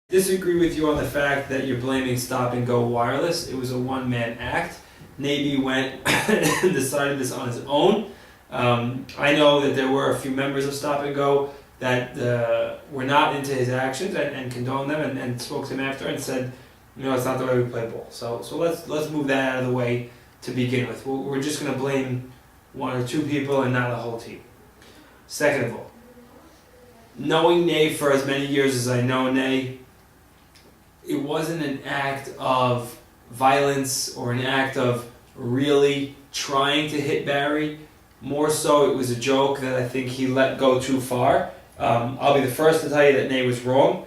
Disagree with you on the fact that you're blaming Stop and Go Wireless. It was a one-man act. Navy went and decided this on his own. I know that there were a few members of Stop and Go that were not into his actions and condoned them and spoke to him after and said, you know, it's not the way we play ball. So let's move that out of the way to begin with. We're just going to blame one or two people and not the whole team. Second of all, knowing Nay for as many years as I know Nay, it wasn't an act of violence or an act of really trying to hit Barry. More so, it was a joke that I think he let go too far. I'll be the first to tell you that Nay was wrong.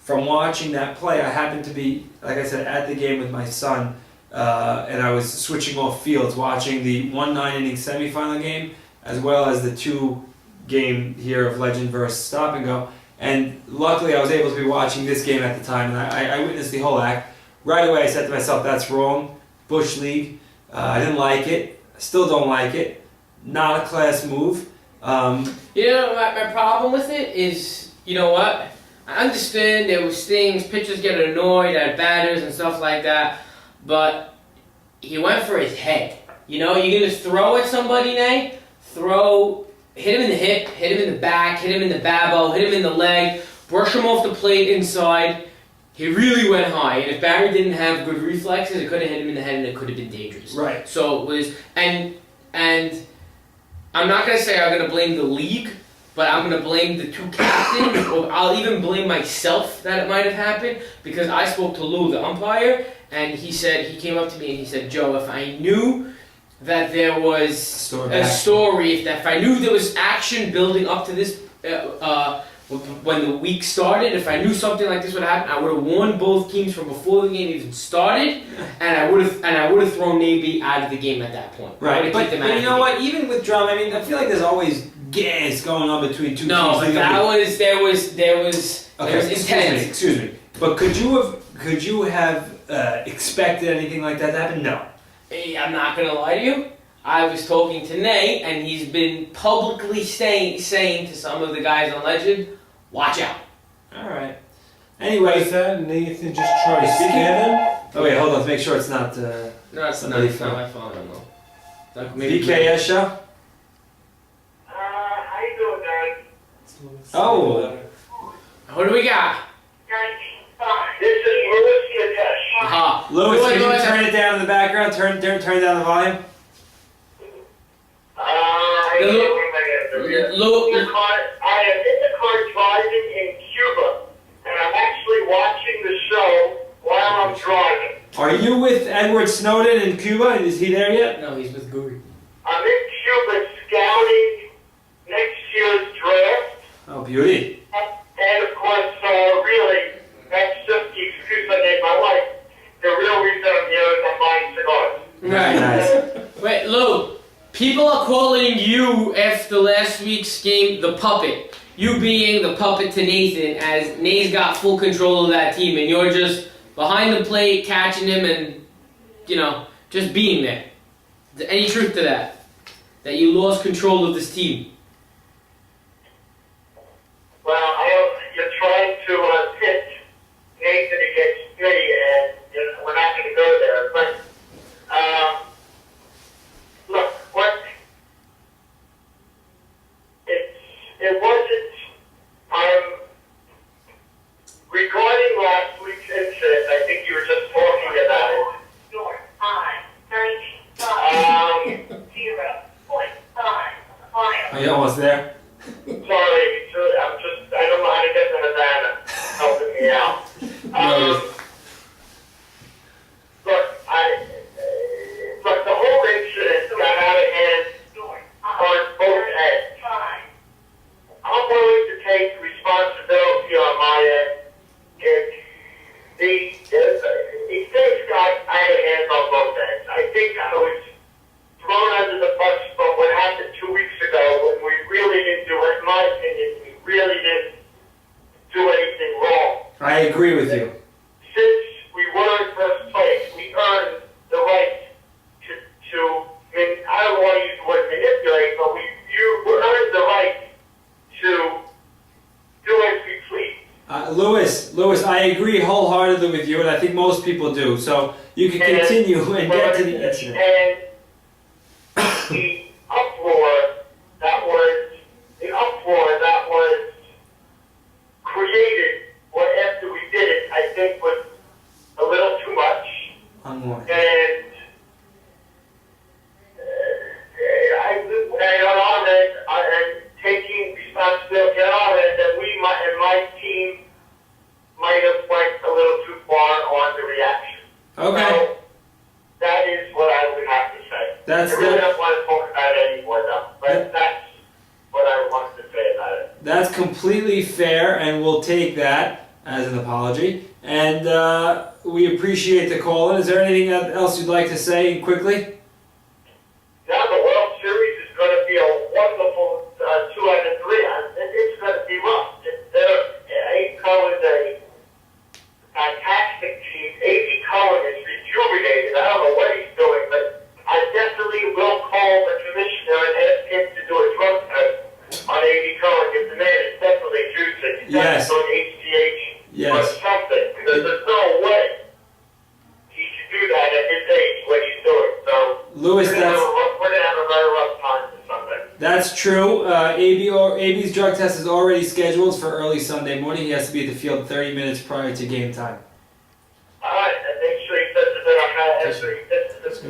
From watching that play, I happened to be, like I said, at the game with my son, and I was switching off fields, watching the 1-9 inning semifinal game, as well as the 2-game here of Legend versus Stop and Go. And luckily, I was able to be watching this game at the time, and I witnessed the whole act. Right away, I said to myself, that's wrong. Bush League. I didn't like it. I still don't like it. Not a class move. You know, my problem with it is, you know what? I understand there was things, pitchers get annoyed at batters and stuff like that, but he went for his head. You know, you're going to throw at somebody, Nay? Hit him in the hip, hit him in the back, hit him in the babbo, hit him in the leg, brush him off the plate inside. He really went high, and if Barry didn't have good reflexes, it could have hit him in the head and it could have been dangerous. Right. So it was, and I'm not going to say I'm going to blame the league, but I'm going to blame the two captains, or I'll even blame myself that it might have happened, because I spoke to Lou, the umpire, and he came up to me and he said, Joe, if I knew that there was a story, if I knew there was action building up to this, when the week started, if I knew something like this would happen, I would have warned both teams from before the game even started, and I would have thrown Navy out of the game at that point. Right, but you know what? Even with drama, I mean, I feel like there's always gas going on between two teams. No, but there was intense. Excuse me. But could you have expected anything like that to happen? No. I'm not gonna lie to you. I was talking to Nay, and he's been publicly saying to some of the guys on Legend, watch out. All right. Anyway, is that Nathan just trying to scare them? Oh wait, hold on. To make sure it's not. No, it's not my phone. I don't know. BKS show. How you doing, guys? Oh. Who do we got? This is Louis Natesh. Aha. Louis, can you turn it down in the background? Turn down the volume. I am in the car driving in Cuba, and I'm actually watching the show while I'm driving. Are you with Edward Snowden in Cuba? Is he there yet? No, he's with Guri. I'm in Cuba scouting next year's draft. Oh, beauty. And of course, really, that's just the excuse I gave my wife. The real reason I'm here is I'm buying cigars. Very nice. Wait, Lou, people are calling you after last week's game the puppet. You being the puppet to Nathan, as Nay's got full control of that team, and you're just behind the plate, catching him, and, you know, just being there. Is there any truth to that? That you lost control of this team? Well, you're trying to pitch Nathan against me, and we're not going to go there. But look, it wasn't. Regarding last week's incident, I think you were just talking about it. North, high, 0.5 miles. Are you almost there? Sorry, I don't know how to get to Havana. Helping me out. Look, the whole incident got out of hand on both ends. I'm willing to take responsibility on my end. Things got out of hand on both ends. I think I was thrown under the bus from what happened 2 weeks ago when we really didn't do it. In my opinion, we really didn't do anything wrong. I agree with you. Since we were in first place, we earned the right to I don't want to use the word manipulate, but you earned the right to do as we please. Louis, I agree wholeheartedly with you, and I think most people do. So you can continue and get to the incident. And the uproar that was created after we did it, I think was a little too much. Unwarranted. And on our end, and taking responsibility on our end, that my team might have went a little too far on the reaction. Okay. So that is what I would have to say. That's I really don't want to talk about it anymore, though. But that's what I wanted to say about it. That's completely fair, and we'll take that as an apology. And we appreciate the call. Is there anything else you'd like to say quickly? Now the World Series is going to be a wonderful 2 out of 3. It's going to be rough. ACO is a fantastic team. A.B. Cohen is rejuvenated. I don't know what he's doing, but I definitely will call the commissioner and ask him to do a drug test on A.B. Cohen, because the man is definitely juicing. He's Yes. definitely doing HGH or Yes. something, because there's no way he should do that at his age, what he's doing. So Louis, we're going to have a very rough time for Sunday. that's true. AB's drug test is already scheduled for early Sunday morning. He has to be at the field 30 minutes prior to game time. All right, and make sure he says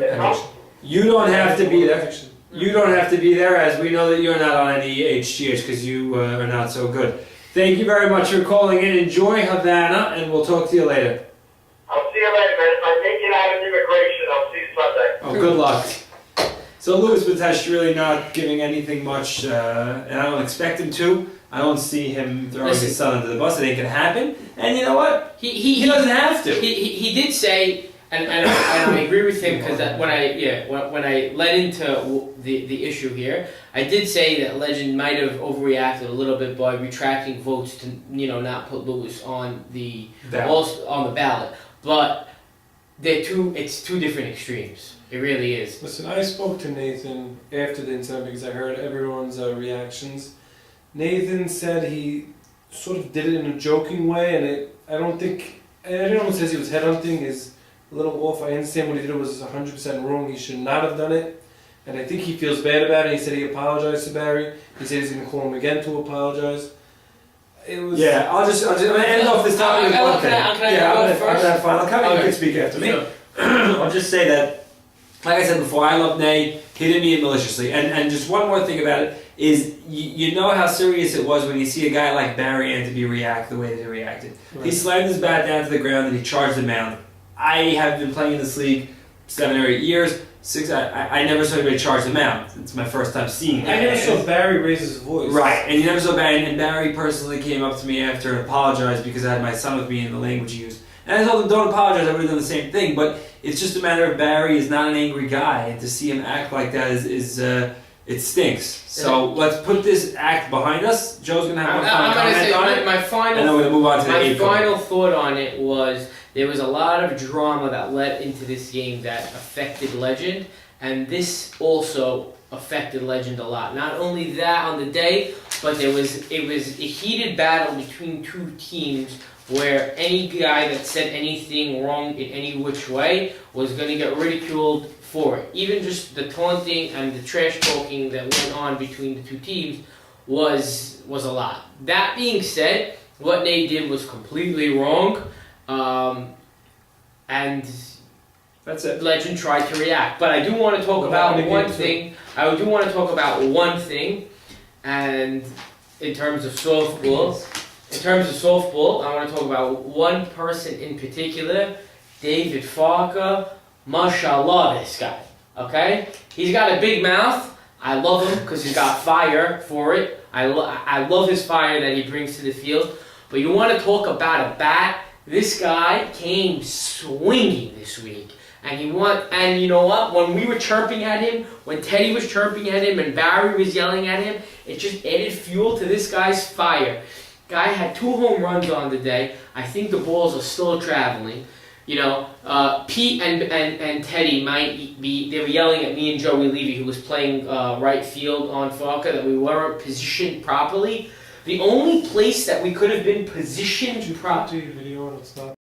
it. You don't have to be there. You don't have to be there, as we know that you're not on any HGH because you are not so good. Thank you very much for calling in. Enjoy Havana, and we'll talk to you later. I'll see you later, man. If I make it out of immigration, I'll see you Sunday. Oh, good luck. So Louis Batesh really not giving anything much, and I don't expect him to. I don't see him throwing his son under the bus. It ain't gonna happen. And you know what? He doesn't have to. He did say, and I agree with him, because when I led into the issue here, I did say that Legend might have overreacted a little bit by retracting votes to not put Lewis on the ballot, but it's two different extremes. It really is. Listen, I spoke to Nathan after the incident because I heard everyone's reactions. Nathan said he sort of did it in a joking way, and I don't think everyone says he was headhunting is a little off. I understand what he did was 100% wrong. He should not have done it, and I think he feels bad about it. He said he apologized to Barry. He said he's going to call him again to apologize. It was. Yeah, I'm gonna end off this topic with one thing. Final comment. You can speak after me. Sure. I'll just say that, like I said before, I love Nay. He didn't mean it maliciously. And just one more thing about it is, you know how serious it was when you see a guy like Barry Anthony react the way that he reacted. Right. He slammed his bat down to the ground and he charged the mound. I have been playing in this league 7 or 8 years. I never saw anybody charge the mound. It's my first time seeing that. I never saw Barry raise his voice. Right, and you never saw Barry. And Barry personally came up to me after and apologized because I had my son with me in the language he used. And I told him, don't apologize, I would have done the same thing. But it's just a matter of Barry is not an angry guy, and to see him act like that is it stinks. So let's put this act behind us. Joe's gonna have one final comment on it, my final. and then we're gonna move on to the My eighth final thought on it was there was a lot of drama that led into this game that affected Legend, and this also affected Legend a lot. Not only that on the day, but it was a heated battle between two teams where any guy that said anything wrong in any which way was going to get ridiculed for it. Even just the taunting and the trash talking that went on between the two teams was a lot. That being said, what Nate did was completely wrong, and That's it. Legend tried to react. But I do want to talk about one thing. I do want to talk about one thing, and in terms of softball. In terms of softball, I want to talk about one person in particular, David Farker. Mashallah, this guy. Okay? He's got a big mouth. I love him because he's got fire for it. I love his fire that he brings to the field. But you want to talk about a bat? This guy came swinging this week. And you know what? When we were chirping at him, when Teddy was chirping at him and Barry was yelling at him, it just added fuel to this guy's fire. Guy had 2 home runs on the day. I think the balls are still traveling. You know, Pete and Teddy they were yelling at me and Joey Levy, who was playing right field on Farker, that we weren't positioned properly. The only place that we could have been positioned properly. it's not.